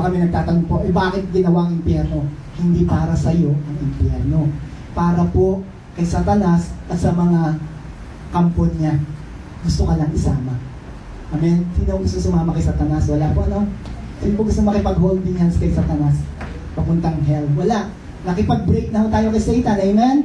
Baka may nagtatanong po, bakit ginawang impyerno? Hindi para sa iyo ang impyerno. Para po kay Satanas at sa mga kampo niya. Gusto ka lang isama. Amen? Sino gusto sumama kay Satanas? Wala po, ano? Sino po gusto makipag-holding hands kay Satanas? Papuntang hell? Wala. Nakipag-break na tayo kay Satan. Amen?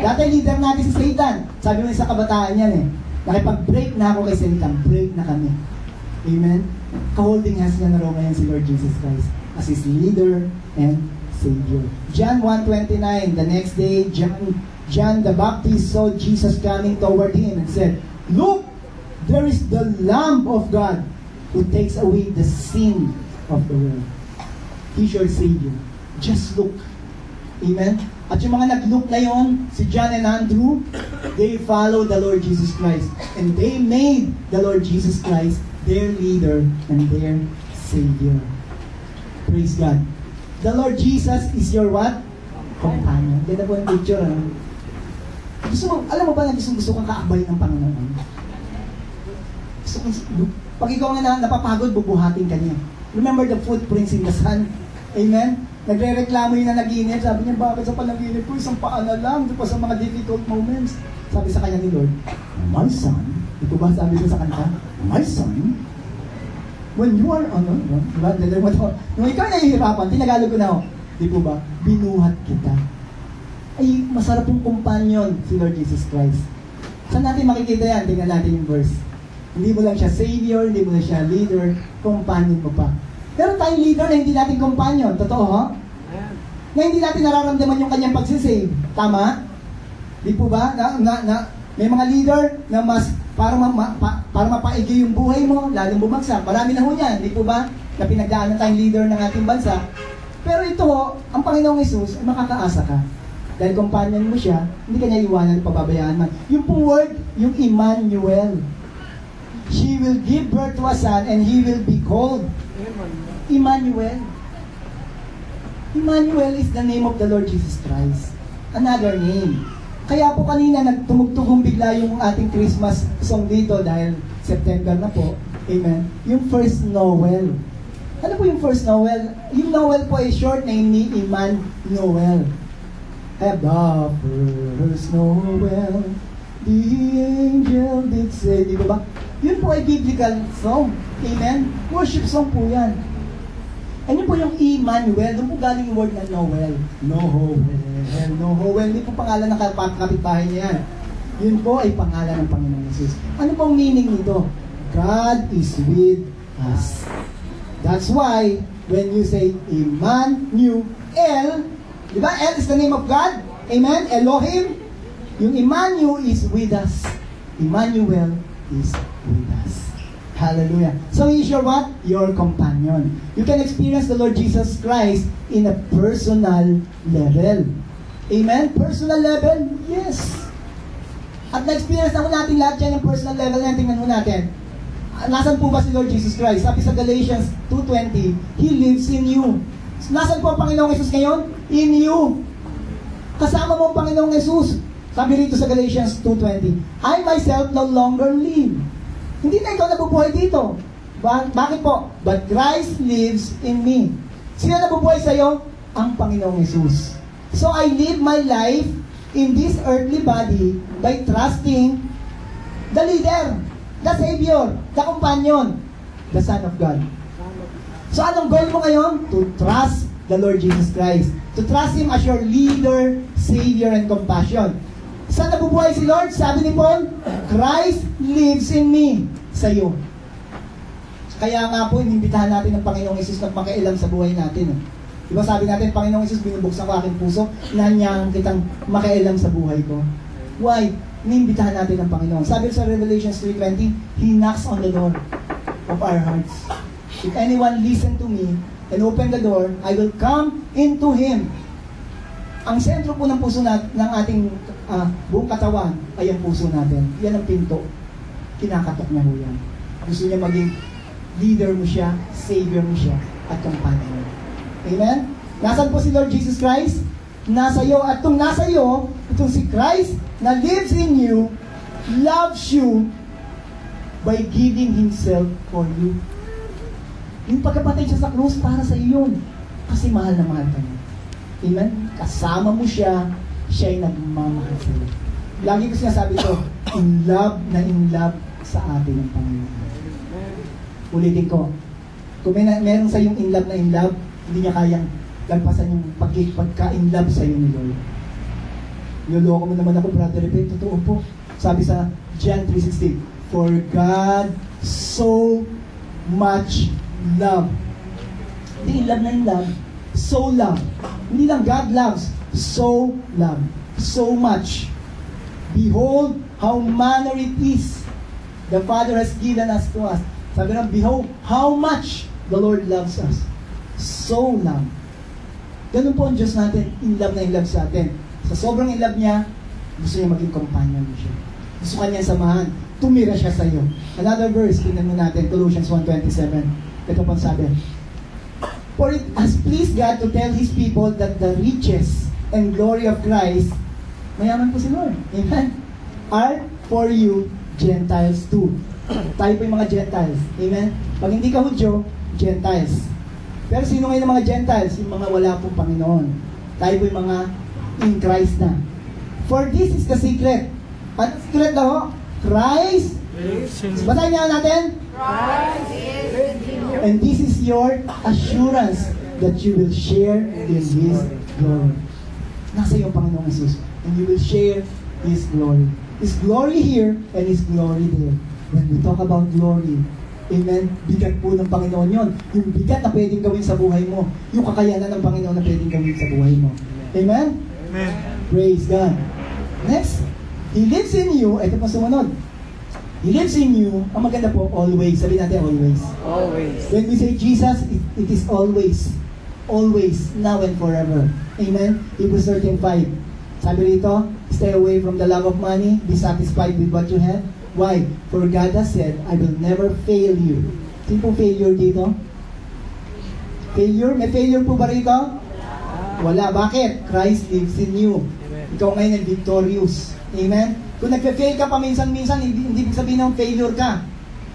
Dati leader natin si Satan. Sabi mo sa kabataan yan eh. Nakipag-break na ako kay Satan. Break na kami. Amen? Ka-holding hands niya na raw ngayon si Lord Jesus Christ as his leader and Savior. John 1:29, the next day, John the Baptist saw Jesus coming toward him and said, "Look, there is the Lamb of God who takes away the sin of the world." He's your Savior. Just look. Amen? At yung mga nag-look na yon, si John and Andrew, they followed the Lord Jesus Christ. And they made the Lord Jesus Christ their leader and their Savior. Praise God. The Lord Jesus is your what? Companion. Ganda po yung picture. Ano? Alam mo ba na gusto kang kaabay ng Panginoon? Pag ikaw nga napapagod, bubuhatin ka niya. Remember the footprints in the sun? Amen? Nagre-reklamo yung nanaginip. Sabi niya, bakit sa panaginip ko? Isang paa na lang. Di pa sa mga difficult moments. Sabi sa kanya ni Lord, "My son," ito ba sabi ko sa kanta? "My son, when you are, diba? Nung ikaw nahihirapan, tinagalog ko na ako, di po ba? Binuhat kita." Ay, masarap pong companion si Lord Jesus Christ. Saan natin makikita yan? Tingnan natin yung verse. Hindi mo lang siya Savior, hindi mo lang siya leader, companion mo pa. Pero tayong leader na hindi natin companion. Totoo, ha? Na hindi natin nararamdaman yung kanyang pagsisave. Tama? Di po ba? May mga leader na mas para mapaigi yung buhay mo, lalong bumagsak. Marami na ho yan, di po ba? Na pinagdaanan tayong leader ng ating bansa. Pero ito ho, ang Panginoong Hesus, makakaasa ka. Dahil companion mo siya, hindi ka niya iwanan at pababayaan man. Yung pong word, yung Emmanuel. She will give birth to a son and he will be called Emmanuel. Emmanuel is the name of the Lord Jesus Christ. Another name. Kaya po kanina nagtumugtugong bigla yung ating Christmas song dito dahil September na po. Amen. Yung first Noel. Ano po yung first Noel? Yung Noel po ay short name ni Emmanuel. Have the first Noel, the angel did say. Di ba? Yun po ay biblical song. Amen? Worship song po yan. And yun po yung Emmanuel. Doon po galing yung word na Noel. Noel. Hindi po pangalan ng kapitbahay niya yan. Yun po ay pangalan ng Panginoong Jesus. Ano pong meaning nito? God is with us. That's why, when you say Emmanuel, di ba? El is the name of God. Amen? Elohim. Yung Emmanuel is with us. Emmanuel is with us. Hallelujah. So He's your what? Your companion. You can experience the Lord Jesus Christ in a personal level. Amen? Personal level? Yes. At na-experience na natin lahat yan yung personal level na tingnan mo natin. Nasaan po ba si Lord Jesus Christ? Sabi sa Galatians 2:20, He lives in you. Nasaan po ang Panginoong Jesus ngayon? In you. Kasama mo ang Panginoong Jesus. Sabi rito sa Galatians 2:20, I myself no longer live. Hindi na ikaw nabubuhay dito. Bakit po? But Christ lives in me. Sino nabubuhay sa iyo? Ang Panginoong Jesus. So I live my life in this earthly body by trusting the leader, the Savior, the companion, the Son of God. So anong goal mo ngayon? To trust the Lord Jesus Christ. To trust Him as your leader, Savior, and compassion. Saan nabubuhay si Lord? Sabi ni Paul, Christ lives in me. Sa iyo. Kaya nga po, inimbitahan natin ng Panginoong Hesus na makialam sa buhay natin. Diba sabi natin, Panginoong Hesus, binubuksan ko aking puso, inanyahan kitang makialam sa buhay ko. Why? Inimbitahan natin ng Panginoon. Sabi sa Revelation 3:20, He knocks on the door of our hearts. If anyone listen to me and open the door, I will come into him. Ang sentro po ng puso ng ating buong katawan ay ang puso natin. Yan ang pinto. Kinakatok niya ho yan. Gusto niya maging leader mo siya, Savior mo siya, at companion. Amen? Nasaan po si Lord Jesus Christ? Nasa iyo. At itong nasa iyo, itong si Christ na lives in you, loves you by giving Himself for you. Yung pagkapatay siya sa krus, para sa iyo yun. Kasi mahal na mahal ka niya. Amen? Kasama mo siya, siya ay nagmamahal sa iyo. Lagi ko sinasabi ito, in love sa atin ng Panginoon. Ulitin ko, kung meron sa yung in love, hindi niya kayang lagpasan yung pagka-in love sa iyo ni Lord. Niloloko mo naman ako, brother Repay, totoo po. Sabi sa John 3:16, for God so much love. Hindi in love, so love. Hindi lang God loves, so love. So much. Behold how manner it is the Father has given us to us. Sabi ng, behold how much the Lord loves us. So love. Ganun po ang Diyos natin, in love sa atin. Sa sobrang in love niya, gusto niya maging companion mo siya. Gusto ka niya samahan. Tumira siya sa iyo. Another verse, tingnan mo natin, Colossians 1:27. Ito pang sabi, for it has pleased God to tell His people that the riches and glory of Christ, mayaman po si Lord, amen, are for you Gentiles too. Tayo po yung mga Gentiles, amen. Pag hindi ka Hudyo, Gentiles. Pero sino ngayon ang mga Gentiles? Yung mga wala pong Panginoon. Tayo po yung mga in Christ na. For this is the secret. Ano secret daw? Christ. Basahin niya natin. Christ is in you. And this is your assurance that you will share in His glory. Nasa iyo ang Panginoong Jesus. And you will share His glory. His glory here and His glory there. When we talk about glory, amen, bigat po ng Panginoon yon. Yung bigat na pwedeng gawin sa buhay mo. Yung kakayanan ng Panginoon na pwedeng gawin sa buhay mo. Amen? Amen. Praise God. Next, He lives in you. Ito pa sumunod. He lives in you. Ang maganda po, always. Sabi natin, always. Always. When we say Jesus, it is always. Always. Now and forever. Amen? Hebrews 13:5. Sabi rito, stay away from the love of money. Be satisfied with what you have. Why? For God has said, I will never fail you. Sino po failure dito? Failure? May failure po ba rito? Wala. Bakit? Christ lives in you. Ikaw ngayon ay victorious. Amen? Kung nagpe-fail ka paminsan-minsan, hindi sabihin ng failure ka.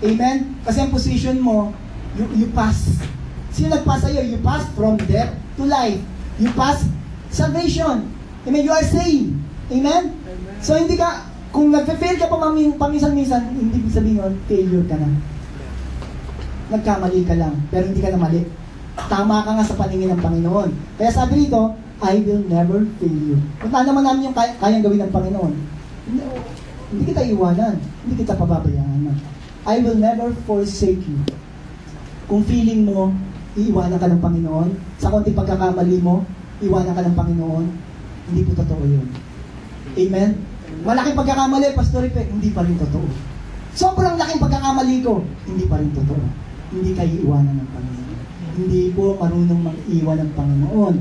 Amen? Kasi ang position mo, you pass. Sino nag-pass sa'yo? You pass from death to life. You pass salvation. Amen? You are saved. Amen? So hindi ka, kung nagpe-fail ka paminsan-minsan, hindi sabihin nun, failure ka na. Nagkamali ka lang, pero hindi ka na mali. Tama ka nga sa paningin ng Panginoon. Kaya sabi rito, I will never fail you. Punta naman namin yung kayang gawin ng Panginoon. Hindi kita iwanan. Hindi kita pababayaan. I will never forsake you. Kung feeling mo, iiwanan ka ng Panginoon, sa konting pagkakamali mo, iwanan ka ng Panginoon, hindi po totoo yun. Amen? Malaking pagkakamali, Pastor Ipe, hindi pa rin totoo. Sobrang laking pagkakamali ko, hindi pa rin totoo. Hindi kayo iwanan ng Panginoon. Hindi po marunong mag-iwan ng Panginoon.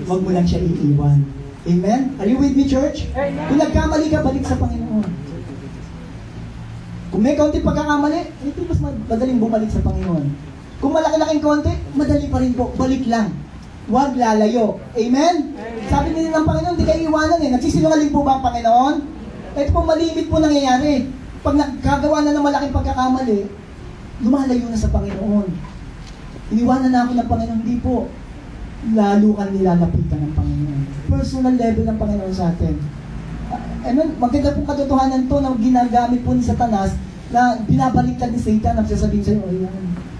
Huwag mo lang siya iiwan. Amen? Are you with me, church? Kung nagkamali ka, balik sa Panginoon. Kung may kaunting pagkakamali, ito mas madaling bumalik sa Panginoon. Kung malaki-laking konti, madali pa rin po. Balik lang. Huwag lalayo. Amen? Sabi nila ng Panginoon, hindi kayo iwanan eh. Nagsisinungaling po ba ang Panginoon? Ito po malimit po nangyayari. Pag nagkagawa na ng malaking pagkakamali, lumalayo na sa Panginoon. Iniwanan na ako ng Panginoon, hindi po. Lalo kang nilalapitan ng Panginoon. Personal level ng Panginoon sa atin. Maganda pong katotohanan to na ginagamit po ni Satanas na binabaliktad ni Satan at sasabihin sa'yo, ayan,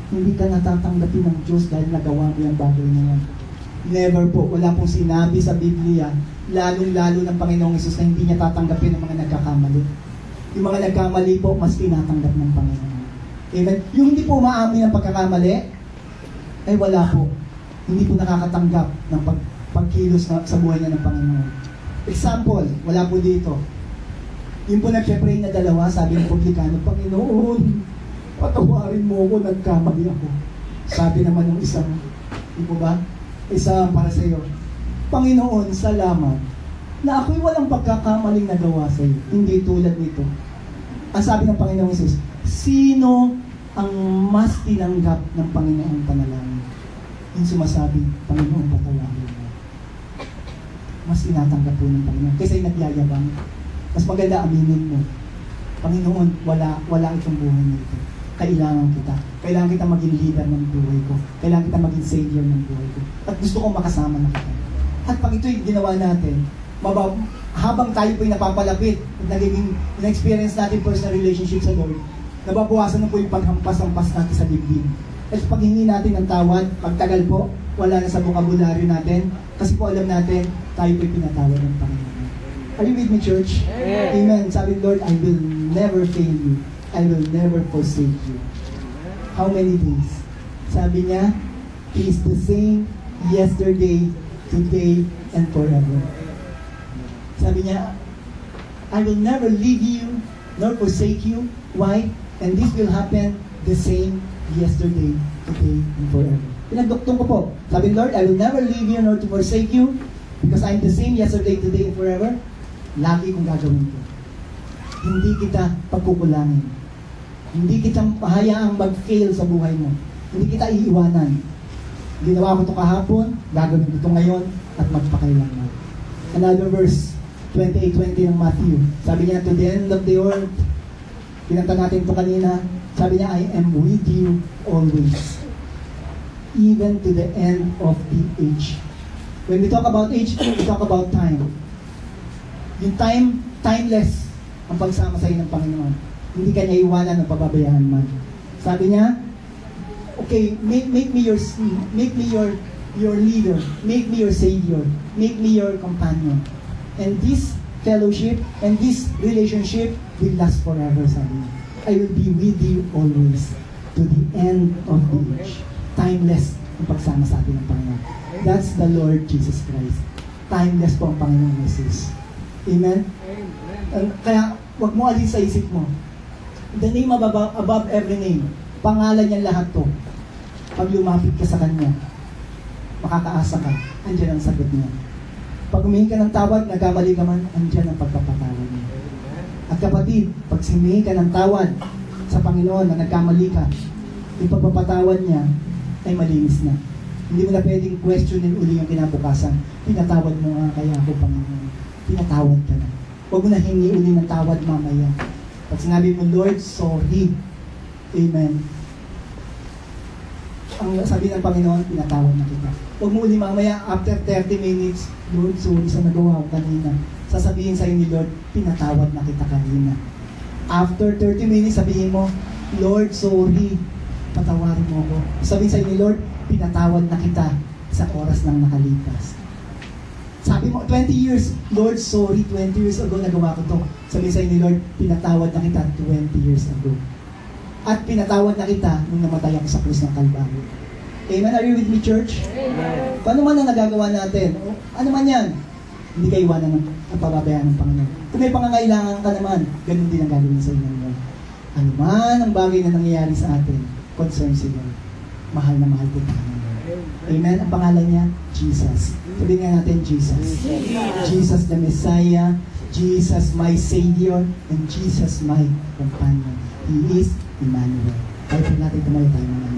hindi ka natatanggapin ng Diyos dahil nagawa mo yung bagay na yan. Never po. Wala pong sinabi sa Biblia, lalong-lalo ng Panginoong Isus na hindi niya tatanggapin ng mga nagkakamali. Yung mga nagkamali po, mas tinatanggap ng Panginoon. Amen? Yung hindi po maamin ng pagkakamali, ay wala po. Hindi po nakakatanggap ng pagkilos sa buhay niya ng Panginoon. Example, wala po dito. Yung po nag-pray na dalawa, sabi ng publikano, Panginoon, patawarin mo ako, nagkamali ako. Sabi naman ng isang, di po ba? Isang para sa iyo, Panginoon, salamat na ako'y walang pagkakamaling nagawa sa iyo. Hindi tulad nito. Ang sabi ng Panginoong Jesus, sino ang mas tinanggap ng Panginoong panalangin? Yung sumasabi, Panginoon, patawarin mo. Mas tinatanggap po ng Panginoon. Kasi nagyayabang. Mas maganda aminin mo. Panginoon, wala itong buhay nito. kailangan kita. Kailangan kita maging leader ng buhay ko. Kailangan kita maging savior ng buhay ko. At gusto kong makasama na kita. At pag ito'y ginawa natin, habang tayo po'y napapalapit at na-experience natin personal relationship sa Lord, nababawasan na po yung paghampas-hampas natin sa dibdib. At paghingi natin ng tawad, pagtagal po, wala na sa bokabularyo natin, kasi po alam natin, tayo po'y pinatawad ng Panginoon. Are you with me, church? Yes. Amen. Sabi ng Lord, I will never fail you. I will never forsake you. How many days? Sabi niya, He is the same yesterday, today, and forever. Sabi niya, I will never leave you, nor forsake you. Why? And this will happen the same yesterday, today, and forever. Pinagduktong ko po. Sabi, Lord, I will never leave you, nor to forsake you, because I'm the same yesterday, today, and forever. Lagi kong gagawin ko. Hindi kita pagkukulangin. Hindi kita hayaang mag-fail sa buhay mo. Hindi kita iiwanan. Ginawa ko ito kahapon, gagawin ko ito ngayon, at magpakailanman. Another verse, 28:20 ng Matthew. Sabi niya, to the end of the earth, pinanta natin ito kanina, sabi niya, I am with you always. Even to the end of the age. When we talk about age, we talk about time. Yung time, timeless ang pagsama sa iyo ng Panginoon. Hindi ka niya iwanan o pababayaan man. Sabi niya, okay, make me your leader, make me your savior, make me your companion. And this fellowship and this relationship will last forever, sabi niya. I will be with you always to the end of the age. Timeless ang pagsama sa atin ng Panginoon. That's the Lord Jesus Christ. Timeless po ang Panginoon Jesus. Amen? Kaya, wag mo alin sa isip mo. The name above every name. Pangalan niya lahat to. Pag lumapit ka sa Kanya, makakaasa ka. Andiyan ang sagot niya. Pag humingi ka ng tawad, nagkamali ka man, andiyan ang pagpapatawad niya. At kapatid, pag humingi ka ng tawad sa Panginoon na nagkamali ka, yung pagpapatawad niya ay malinis na. Hindi mo na pwedeng questionin uli yung kinabukasan. Pinatawad mo nga kaya ako, Panginoon. Pinatawad ka na. Huwag mo na hingi uli ng tawad mamaya. Pag sinabi mo, Lord, sorry. Amen. Ang sabi ng Panginoon, pinatawad na kita. Huwag mo uli mamaya, after 30 minutes, Lord, sorry sa nagawa ko kanina. Sasabihin sa'yo ni Lord, pinatawad na kita kanina. After 30 minutes, sabihin mo, Lord, sorry. Patawarin mo ako. Sabihin sa'yo ni Lord, pinatawad na kita sa oras ng nakalipas. Sabi mo, 20 years, Lord, sorry, 20 years ago nagawa ko to. Sabi sa'yo ni Lord, pinatawad na kita 20 years ago. At pinatawad na kita nung namatay ako sa krus ng Kalbaryo. Amen? Are you with me, church? Amen. Paano man ang nagagawa natin? O, ano man yan? Hindi ka iwanan ng pababayaan ng Panginoon. Kung may pangangailangan ka naman, ganun din ang gagawin sa inyo. Ano man ang bagay na nangyayari sa atin, concern si Lord. Mahal na mahal kita. Amen? Ang pangalan niya, Jesus. Sabihin nga natin, Jesus. Jesus the Messiah, Jesus my Savior, and Jesus my companion. He is Emmanuel. Kaya po natin tumayo tayo mga